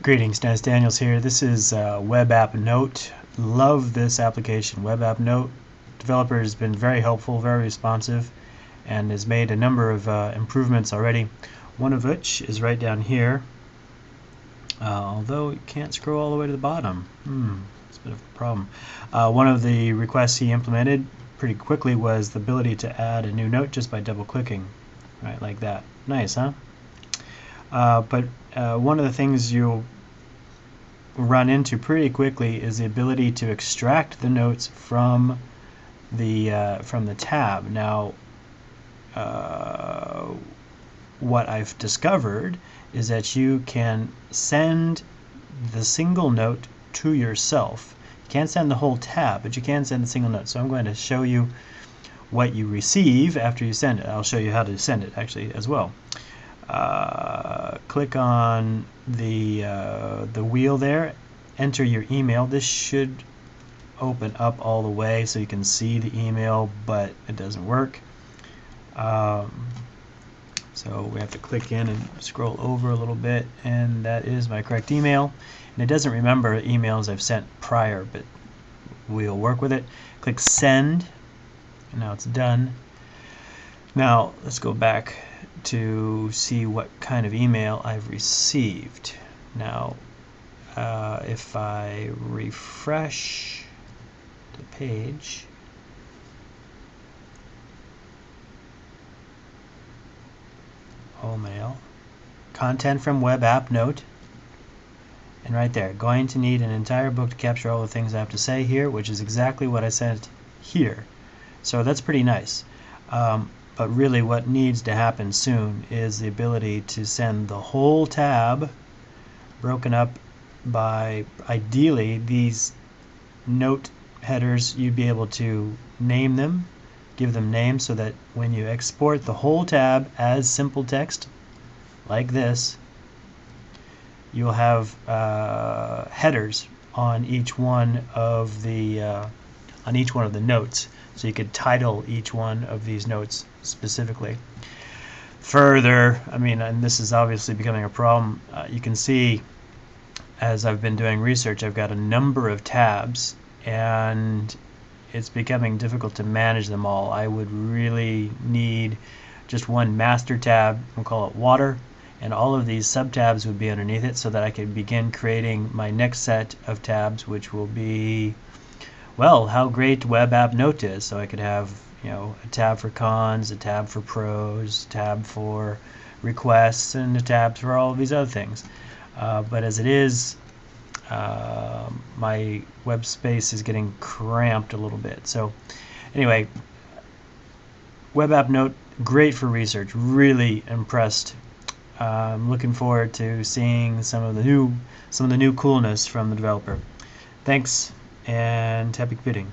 Greetings, Dennis Daniels here. This is Web App Note. Love this application. Web App Note developer has been very helpful, very responsive, and has made a number of improvements already. One of which is right down here, although you can't scroll all the way to the bottom. It's a bit of a problem. One of the requests he implemented pretty quickly was the ability to add a new note just by double-clicking, right, like that. Nice, huh? But one of the things you'll run into pretty quickly is the ability to extract the notes from the tab. Now, what I've discovered is that you can send the single note to yourself. You can't send the whole tab, but you can send the single note. So I'm going to show you what you receive after you send it. I'll show you how to send it actually as well. Click on the wheel there, enter your email. This should open up all the way so you can see the email, but it doesn't work. So we have to click in and scroll over a little bit, and that is my correct email. And it doesn't remember emails I've sent prior, but we'll work with it. Click send, and now it's done. Now let's go back to see what kind of email I've received. Now if I refresh the page, all mail, content from Web App Note, and right there, going to need an entire book to capture all the things I have to say here, which is exactly what I sent here. So that's pretty nice. But really what needs to happen soon is the ability to send the whole tab broken up by, ideally, these note headers. You'd be able to name them, give them names, so that when you export the whole tab as simple text like this, you'll have headers on each one of the notes. So you could title each one of these notes specifically. Further, and this is obviously becoming a problem, you can see as I've been doing research, I've got a number of tabs, and it's becoming difficult to manage them all. I would really need just one master tab, we'll call it water, and all of these sub-tabs would be underneath it, so that I could begin creating my next set of tabs, which will be, well, how great Web App Note is. So I could have, a tab for cons, a tab for pros, a tab for requests, and a tab for all of these other things. But as it is, my web space is getting cramped a little bit. So anyway, Web App Note, great for research. Really impressed. I'm looking forward to seeing some of the new coolness from the developer. Thanks, and happy computing.